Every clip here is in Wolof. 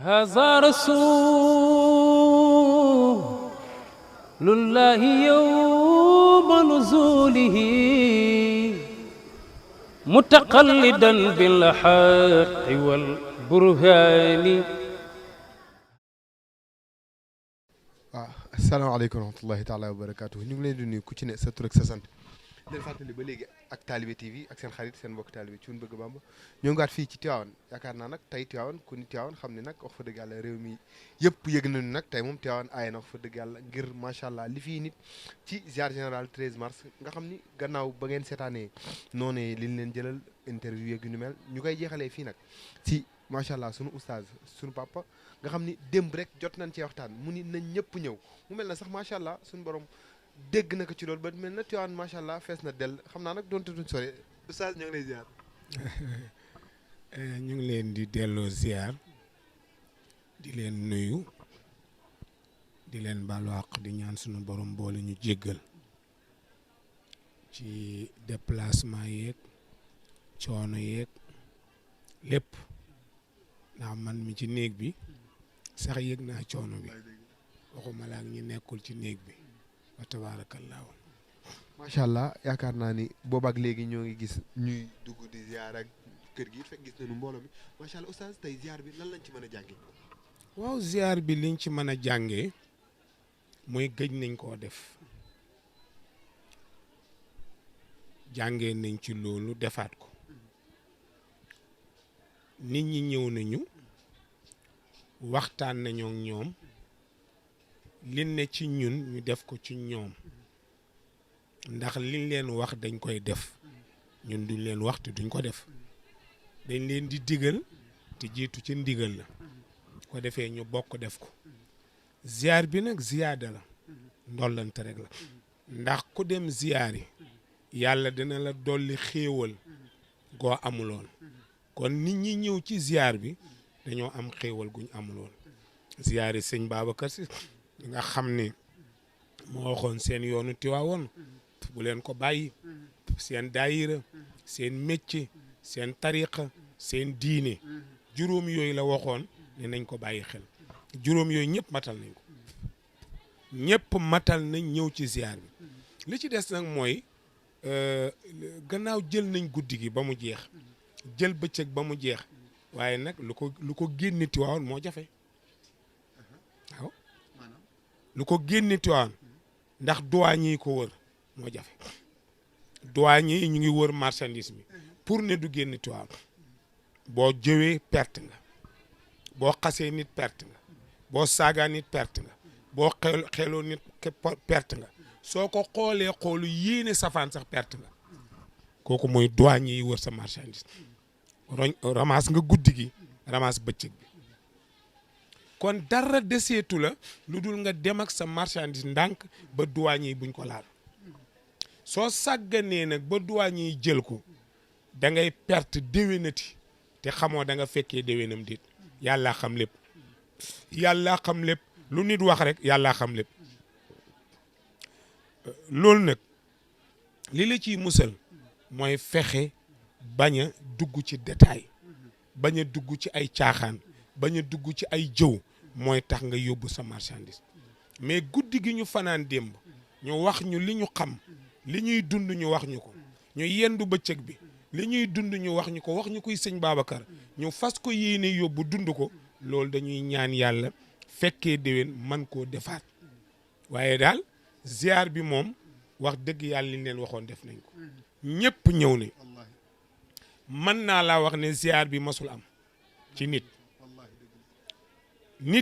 هذا رسول الله يوم نزوله متقلدا بالحق والبرهان. asalaamaaleykum wa rahmatullahi taala wa barakaatu ñu ngi leen di nuyu ku ci ne sa tur ak sa sant leen fàttali ba léegi ak Talibé TV ak seen xarit seen mbokk Talibé Thioune Bëgg Bamba ñoo ngaat fii ci Tivaouane yaakaar naa nag tey Tivaouane ku ni Tivaouane xam ne nag wax fa dëgg yàlla réew mi yëpp yëg nañu nag tey moom Tivaouane aaye na wax fa dëgg yàlla ngir macha allah li fii nit ci ziar général 13 mars nga xam ni gannaaw ba ngeen seetaanee noonee liñ leen jëlal interview yeeg yu nu mel ñu koy jeexalee fii nag si macha allah sunu oustaz sunu papa nga xam ni démb rek jot nañ cee waxtaan mu ni nañ ñëpp ñëw mu mel na sax macha allah suñu borom dégg na ko ci loolu ba mel na Tivaouane macha allah fees na dell xam naa nag doonte duñ sore oustaz ñoo ngi lay ziar. ñu ngi leen di delloo ziar di leen nuyu di leen baalu àq di ñaan suñu borom boole ñu jéggal ci déplacement yeeg coono yeeg lépp ndax man mi ci néeg bi sax yëg naa coono bi waxuma la ak ñi nekkul ci néeg bi wa tabaarakallaahu. macha allah yaakaar naa ni boobaak léegi ñoo ngi gis ñuy dugg di ziar ak kër gi fekk gis nañu mbooloo mi macha allah oustaz tey ziar bi lan lañ ci mën a jàngee. waaw ziar bi liñ ci mën a jàngee mooy gëj nañ koo def jàngee nañ ci loolu defaat ko nit ñi ñëw nañu waxtaan nañoo ak ñoom li ne ci ñun ñu def ko ci ñoom ndax liñ leen wax dañ koy def ñun duñ leen wax te duñ ko def dañ leen di digal te jiitu ci ndigal la ko defee ñu bokk def ko ziar bi nag ziyaada la ndollante rek la ndax ku dem ziar yi yàlla dina la dolli xéewal goo amuloon kon nit ñi ñëw ci ziar bi dañoo am xéewal guñ amuloon ziar yi sëñ Babacar Si nga xam ni moo waxoon seen yoonu Tiwaawoon bu leen ko bàyyi seen daayira seen métier seen tariqa seen diine juróom yooyu la waxoon ne nañ ko bàyyi xel juróom yooyu ñëpp matal nañ ko ñëpp matal nañ ñëw ci ziar bi li ci des nag mooy gannaaw jël nañ guddi gi ba mu jeex jël bëccëg ba mu jeex waaye nag lu ko génne Tiwaawoon moo jafe waaw lu ko génne Tiwaawoon ndax douane yi ko wër moo jafe douane yi ñu ngi wër marchandise mi pour ne du génn Tiwaawoon boo jëwee perte nga boo xasee nit perte nga boo saagaa nit perte nga boo xeloo nit perte nga soo ko xoolee xoolu yéene safaan sax perte nga kooku mooy douane yi wër sa marchandise ramas nga guddi gi ramas bëccëg bi kon dara deseetu la lu dul nga dem ak sa marchandise ndànk ba douane yi buñ ko laal soo sàgganee nag ba douane yi jël ko da ngay perte déwénati te xamoo da nga fekkee déwénam déet yàllaa xam lépp yàllaa xam lépp lu nit wax rek yàllaa xam lépp loolu nag li la ciy musal mooy fexe bañ a dugg ci détail bañ a dugg ci ay caaxaan bañ a dugg ci ay jëw mooy tax nga yóbbu sa marchandise mais guddi gi ñu fanaan démb ñu wax ñu li ñu xam li ñuy dund ñu wax ñu ko ñu yendu bëccëg bi li ñuy dund ñu wax ñu ko wax ñu koy sëñ Babacar ñu fas ko yéene yóbbu dund ko loolu dañuy ñaan yàlla fekkee déwén man koo defaat waaye daal ziar bi moom wax dëgg yàlla li leen waxoon def nañ ko ñëpp ñëw ne mën naa laa wax ne ziar bi masul am ci nit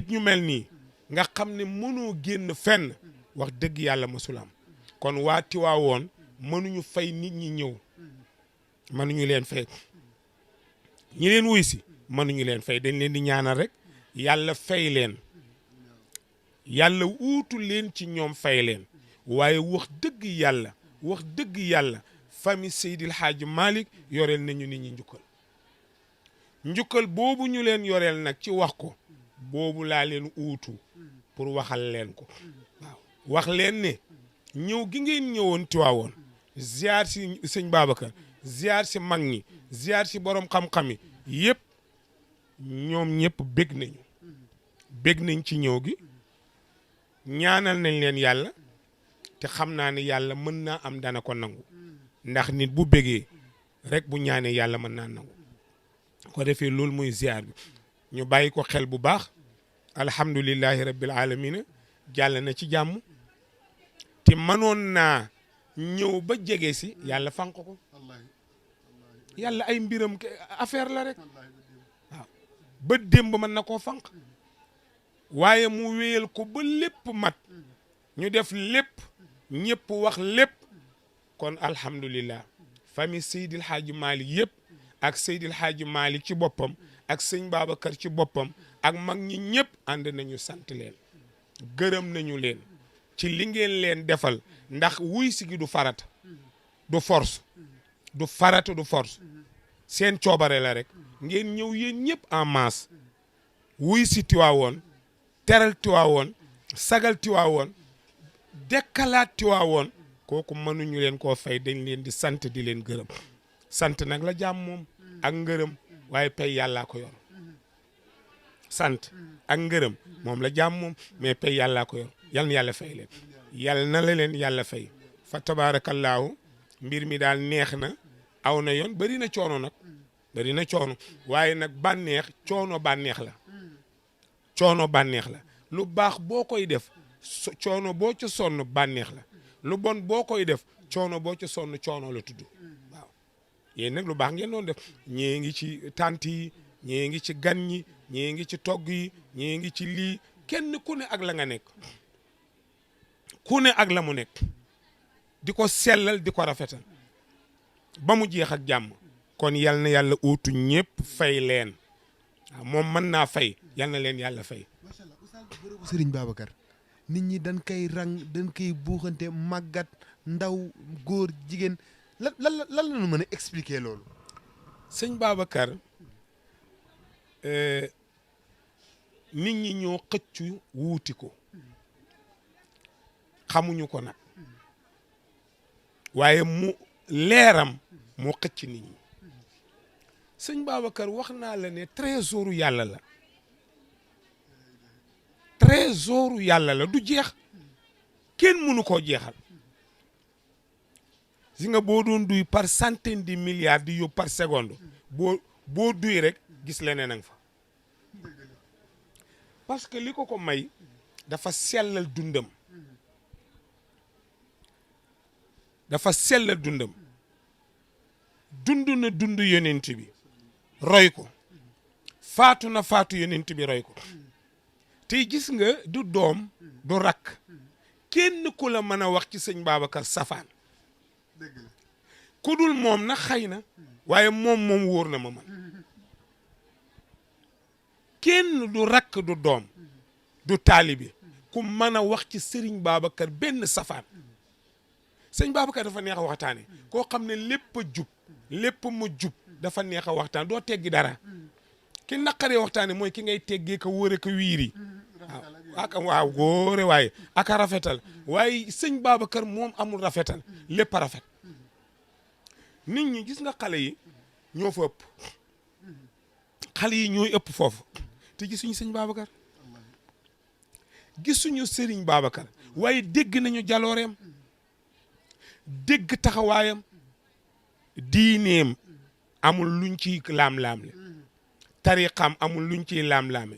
ñu mel nii nga xam ne mënoo génn fenn wax dëgg yàlla masul am kon waa Tiwaawoon mënuñu fay nit ñi ñëw mënuñu leen fay ñi leen wuy si mënuñu leen fay dañ leen di ñaanal rek yàlla fay leen yàlla uutu leen ci ñoom fay leen waaye wax dëgg yàlla famille Seydil Hadji Malick yoreel nañu nit ñi njukkal boobu ñu leen yoreel nag ci wax ko boobu laa leen uutu pour waxal leen ko waaw wax leen ne ñëw gi ngeen ñëwoon Tiwaawoon ziar si sëñ Babacar ziar si mag ñi ziar si borom xam-xam yi yëpp ñoom ñëpp bég nañu bég nañ ci ñëw gi ñaanal nañ leen yàlla te xam naa ne yàlla mën naa am dana ko nangu ndax nit bu bégee rek bu ñaanee yàlla mën naa nangu ko defee loolu muy ziar bi ñu bàyyi ko xel bu baax alhamdulillahi rabbil alamina jàll na ci jàmm te mënoon naa ñëw ba jege si yàlla fanq ko yàlla ay mbiram affaire la rek waaw ba démb mën na koo fanq waaye mu wéyal ko ba lépp mat ñu def lépp ñëpp wax lépp kon alhamdulillah famille Seydil Hadji Malick yëpp ak Seydil Hadji Malick ci boppam ak sëñ Babacar ci boppam ak mag ñi ñëpp ànd nañu sant leen gërëm nañu leen ci li ngeen leen defal ndax wuy si gi du farata du force du farata du force seen coobare la rek ngeen ñëw yéen ñëpp en masse wuy si Tiwaawoon teral Tiwaawoon sagal Tiwaawoon dekkalaat Tiwaawoon kooku mënuñu leen koo fay dañ leen di sant di leen gërëm sant nag la jaam moom ak ngërëm waaye pay yàllaa ko yor sant ak ngërëm moom la jaam moom mais pay yàllaa ko yor yal na yàlla fay leen yal na la leen yàlla fay fa tabaarakallaahu mbir mi daal neex na aw na yoon bari na coono nag bari na coono waaye nag bànneex coono bànneex la coono bànneex la lu baax boo koy def coono boo ca sonn bànneex la lu bon boo koy def coono boo ca sonn coono la tudd waaw yéen nag lu baax ngeen doon def ñii ngi ci tànt yi ñii ngi ci gan ñi ñii ngi ci togg yi ñii ngi ci lii kenn ku ne ak la nga nekk ku ne ak la mu nekk di ko sellal di ko rafetal ba mu jeex ak jàmm kon yal na yàlla uutu ñëpp fay leen waaw moom mën naa fay yal na leen yàlla fay. macha allah oustaz bërëbu Serigne Babacar nit ñi dañ koy rang dañ koy buuxante màggat ndaw góor jigéen lan la ñu mën a expliquer loolu. sëñ Babacar nit ñi ñoo xëccu wuuti ko xamuñu ko nag waaye mu leeram moo xëcc nit ñi sëñ Babacar wax naa la ne trésoru yàlla la trésoru yàlla la du jeex kenn mënu koo jeexal si nga boo doon duy par centaine de milliards di yóbbu par seconde boo duy rek gis leneen a nga fa parce que li ko may dafa sellal dundam dund na dund yonent bi roy ko faatu na faatu yonent bi roy ko tey gis nga du doom du rakk kenn ku la mën a wax ci sëñ Babacar safaan ku dul moom na xëy na waaye moom wóor na ma man kenn du rakk du doom du taalibi ku mën a wax ci sëriñ Babacar benn safaan sëñ Babacar dafa neex a waxtaane koo xam ne lépp a jub lépp mu jub dafa neex a waxtaan doo teggi dara ki naqaree waxtaane mooy ki ngay teggee ko wóore ko wiiri waaw góore waaye aka rafetal waaye sëñ Babacar moom amul rafetal lépp a rafet nit ñi gis nga xale yi ñoo fa ëpp xale yi ñooy ëpp foofu te gisuñu sëñ Babacar gisuñu sëriñ Babacar waaye dégg nañu jalooreem dégg taxawaayam diineem amul luñ ciy laam-laamle tariqam amul luñ ciy laam-laame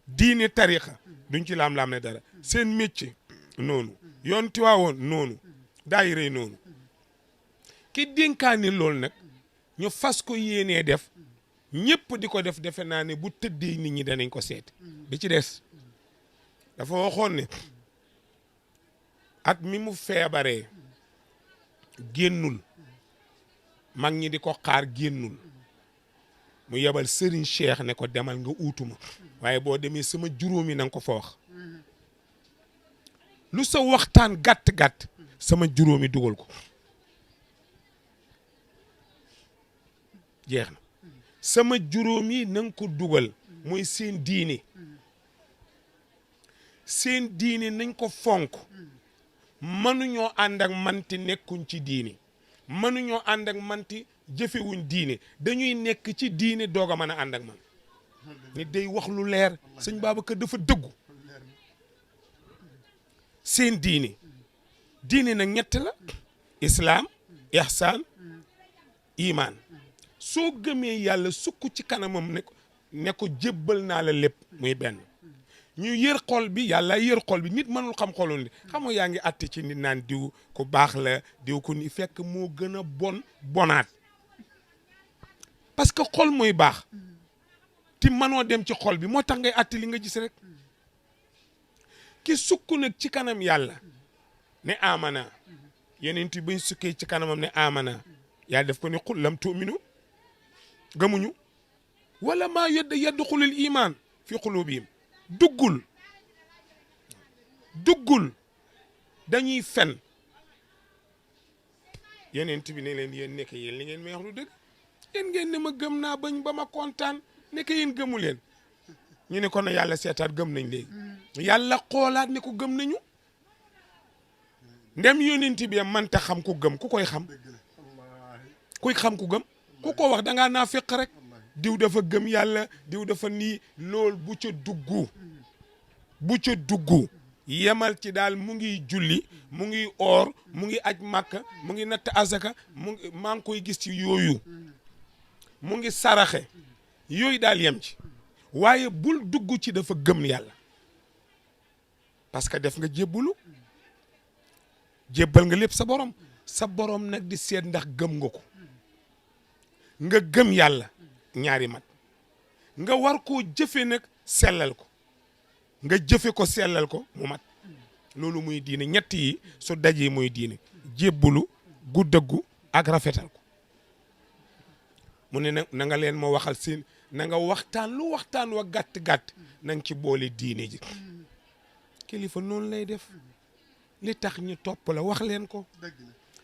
diine tariqa duñ ci laam-laamle dara seen métier noonu yoon Tiwaawoon noonu daayira noonu ki dénkaane loolu nag ñu fas ko yéenee def ñëpp di ko def defe naa ne bu tëddee nit ñi danañ ko seet bi ci des dafa waxoon ne at mi mu feebaree génnul mag ñi di ko xaar génnul mu yebal Serigne Cheikh ne ko demal nga uutuma waaye boo demee sama juróomi na nga ko fa wax lu sa waxtaan gàtt-gàtt sama juróomi dugal ko jeex na sama juróomi na nga ko dugal mooy seen diine nañ ko fonk mënuñoo ànd ak manti nekkuñ ci diine mënuñoo ànd ak manti jëfewuñ diine dañuy nekk ci diine doog a mën a ànd ak man nit day wax lu leer sëñ Babacar dafa dëggu seen diine nag ñett la islaam ihsaan iman soo gëmee yàlla sukk ci kanamam ne ko jébbal naa la lépp muy benn ñu yër xol bi yàlla yër xol bi nit mënul xam xolul ni xam nga yaa ngi atte ci nit naan diw ku baax la diw ku ni fekk moo gën a bonaat parce que xol mooy baax ti mënoo dem ci xol bi moo tax ngay atte li nga gis rek ki sukk nag ci kanam yàlla ne amana yeneen ti bañ sukkee ci kanamam ne amana yàlla def ko ne xul lam tu'minu gëmuñu wala maa yadxulul iman fi qulubihim duggul dañuy fen yeneen bi ne leen yéen nekk yéen li ngeen may wax lu dëgg yéen ngeen ne ma gëm naa bañ ba ma kontaan nekk yéen gëmu leen ñu ne ko na yàlla seetaat gëm nañ léegi yàlla xoolaat ne ko gëm nañu ndem yonent bi mënta xam ku gëm ku koy xam kuy xam ku gëm ku ko wax da ngaa naa fekk rek diw dafa gëm yàlla diw dafa nii lool bu ca duggu yemal ci daal mu ngi julli mu ngi oor mu ngi aj màkka mu ngi natt azaka maa ngi koy gis ci yooyu mu ngi saraxe yooyu daal yem ci waaye bul dugg ci dafa gëm yàlla parce que def nga jébbal nga lépp sa borom nag di seet ndax gëm nga ko nga gëm yàlla ñaari mat nga war koo jëfe nag sellal ko nga jëfe ko sellal ko mu mat loolu muy diine ñett yi su dajee muy diine jébbalu gu dëggu ak rafetal ko mu ne na nga leen ma waxal seen na nga waxtaan lu waxtaan wa gàtt-gàtt na nga ci boole diine ji kilifa noonu lay def li tax ñu topp la wax leen ko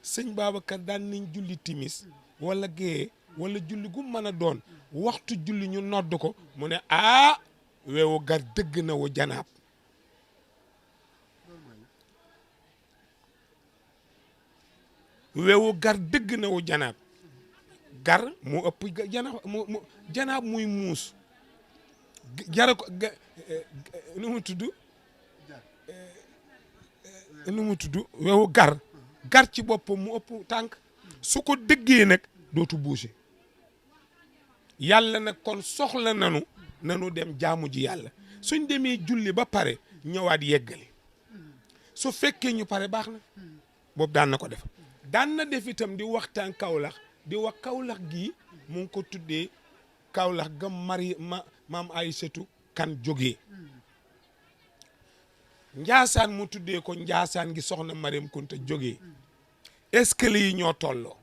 sëñ Babacar daan nañ julli timis wala gée wala julli gu mën a doon waxtu julli ñu nodd ko mu ne weewu gar dëgg na wu janaab weewu gar dëgg na wu janaab gar mu ëpp janaab muy muus jara ko nu mu tudd weewu gar ci boppam mu ëpp tànk su ko dëggee nag dootu bouger yàlla nag kon soxla nanu dem jaamu ji yàlla suñ demee julli ba pare ñëwaat yeggali su fekkee ñu pare baax na boobu daan na ko def daan na def itam di waxtaan Kaolack di wax Kaolack gii mu ngi ko tuddee Kaolack ga maam Aysatu kan jógee Njaasaan mu tuddee ko Njaasaan gi soxna Mariam Kunta jógee escalier yi ñoo tolloo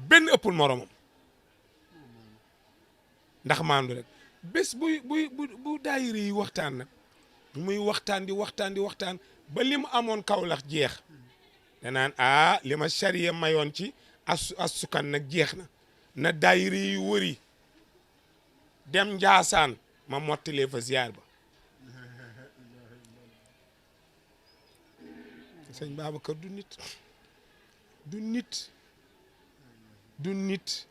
benn ëppul moromam ndax maandu rek bés bu daayira yi waxtaan nag muy waxtaan di waxtaan ba li mu amoon Kaolack jeex danaan li ma sariya mayoon ci asukan nag jeex na daayira yi wëri dem Njaasaan ma mottalee fa ziar ba sëñ Babacar du nit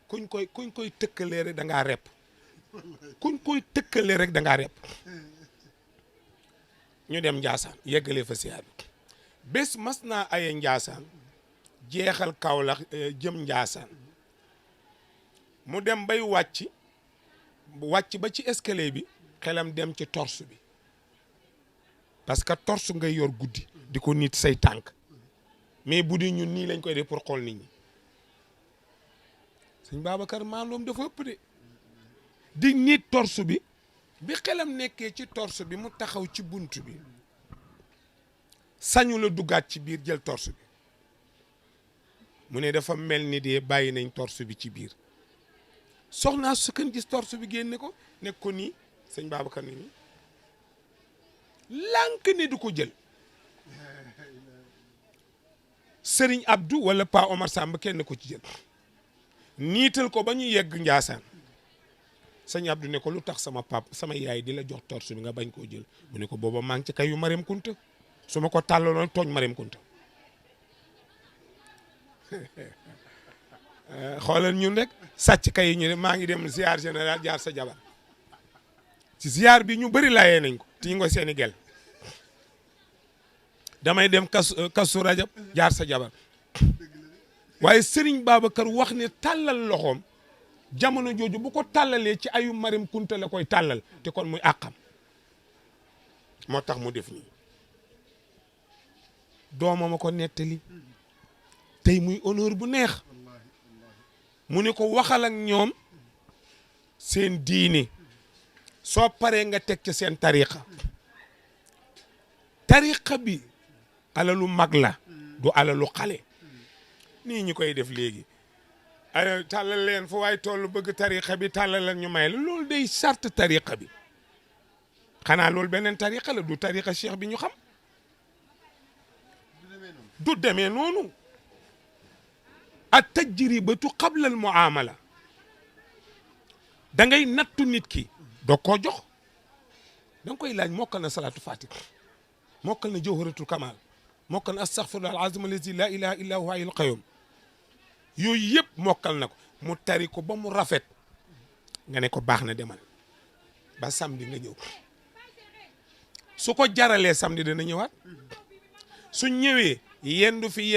kuñ koy tëkkalee rek da ngaa rep kuñ koy tëkkalee rek da ngaa rep ñu dem Njaasaan yeggalee fa siyaar bi bés mas naa aye Njaasaan jeexal Kaolack jëm Njaasaan mu dem bay wàcc ba ci escalier bi xelam dem ci torse bi parce que torse ngay yor guddi di ko nit say tànk mais bu di ñun nii lañ koy def pour xool nit ñi sëñ Babacar maandoom dafa ëpp de di nit torse bi xelam nekkee ci torse bi mu taxaw ci bunt bi sañu la duggaat ci biir jël torse bi mu ne dafa mel ni de bàyyi nañ torse bi ci biir soxnaa su kan gis torse bi génne ko nekk ko nii sëñ Babacar ni nii lànk ne du ko jël Serigne Abdou wala Pa Omar Samb kenn ko ci jël niital ko ba ñu yegg Njaasaan sëñ Abdou ne ko lu tax sama yaay di la jox torse bi nga bañ koo jël mu ne ko booba maa ngi ci kayu Mariam Kunta su ma ko tàllaloon tooñ Mariam Kunta xoolal ñun rek sàcc kay ñu ne maa ngi dem ziar général jaar sa jabar ci ziar bi ñu bëri laayee nañ ko ti ngo seeni gel damay dem kasu rajab jaar sa jabar waaye Serigne Babacar wax ne tàllal loxoom jamono jooju bu ko tàllalee ci ayu Marim Kunta la koy tàllal te kon muy àqam moo tax mu def nii doomam a ko nettali tey muy honneur bu neex mu ne ko waxal ak ñoom seen diine soo paree nga teg ci seen tariqa bi alalu mag la du alalu xale nii ñu koy def léegi ay tàllal leen fu waay toll bëgg tariqa bi tàllal leen ñu may la loolu day sart tariqa bi xanaa loolu beneen tariqa la du tariqa cheikh bi ñu xam du demee noonu at tajribatu qabla al muamala da ngay nattu nit ki doo koo jox da nga koy laaj mokkal na salaatu fatih mokkal na jawharatul kamal mokkal na astaghfirullah al azim allazi la ilaha illa huwa hayyul qayyum yooyu yëpp mokkal na ko mu tari ko ba mu rafet nga ne ko baax na demal ba samedi nga ñëw su ko jaralee samedi dana ñëwaat su ñëwee yendu fi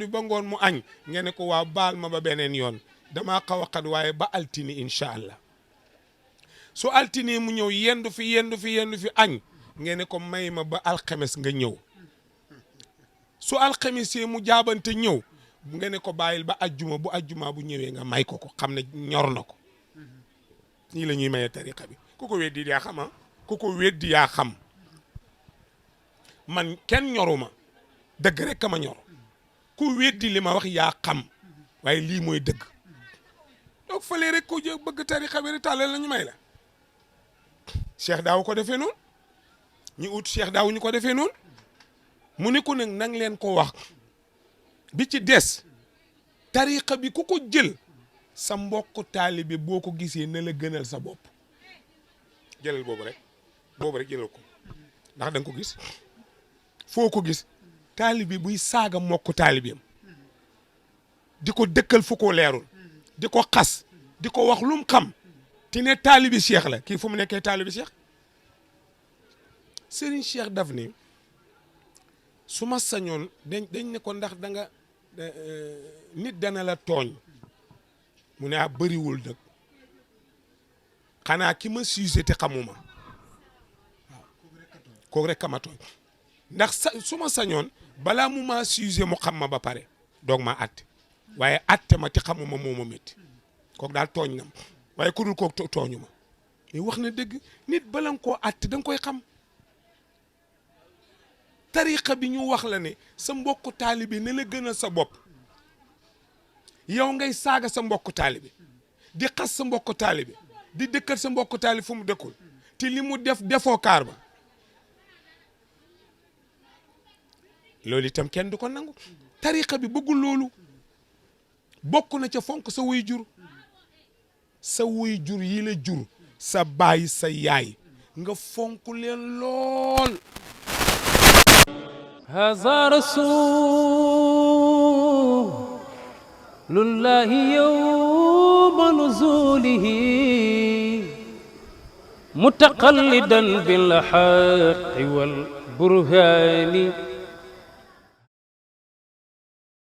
ba ngoon mu añ nga ne ko waaw baal ma ba beneen yoon damaa xaw a xat waaye ba altini incha allah su altini mu ñëw yendu fi añ nga ne ko may ma ba alxames nga ñëw su alxames yi mu jaabante ñëw nga ne ko bàyyil ba ajjuma bu ñëwee nga may ko xam ne ñor na ko nii la ñuy maye tariqa bi ku ko weddi yaa xam ku ko weddi yaa xam man kenn ñoruma dëgg rek ma ñor ku weddi li ma wax yaa xam waaye lii mooy dëgg donc fële rek ko bëgg tariqa bi rek tàllal la ñu may la cheikh daaw ko defee noonu ñu ut cheikh daaw ñu ko defee noonu mu ne ko nag nang leen ko wax bi ci des tariqa bi ku ko jël sa mbokk taalibe boo ko gisee na la gënal sa bopp jëlal boobu rek jëlal ko ndax da nga ko gis foo ko gis taalibe buy saaga mbokk taalibeem di ko dëkkal fu ko leerul di ko xas di ko wax lu mu xam ti ne taalibe cheikh la kii fu mu nekkee taalibe cheikh Serigne Cheikh daf ni su ma sañoon dañ ne ko ndax da nga nit dana la tooñ mu ne bëriwul nag xanaa ki ma suusé te xamuma waaw kooku rek kama tooñ ndax su ma sañoon balaa mu maa suusé mu xam ma ba pare doog ma atte waaye atte ma te xamuma moo ma métti kooku daal tooñ na ma waaye ku dul kooku tooñu ma mais wax na dëgg nit bala nga koo atte da nga koy xam tariqa bi ñu wax la ne sa mbokku taalibe ne la gënal sa bopp yow ngay saaga sa mbokku taalibe di xas sa mbokku taalibe di dëkkal sa mbokku taalibe fu mu dëkkul te li mu def defoo kaar ba loolu itam kenn du ko nangu tariqa bi bëggul loolu bokk na ca fonk sa wuy jur yi la jur sa baay sa yaay nga fonk leen lool هذا رسول الله يوم نزوله متقلدا بالحق والبرهان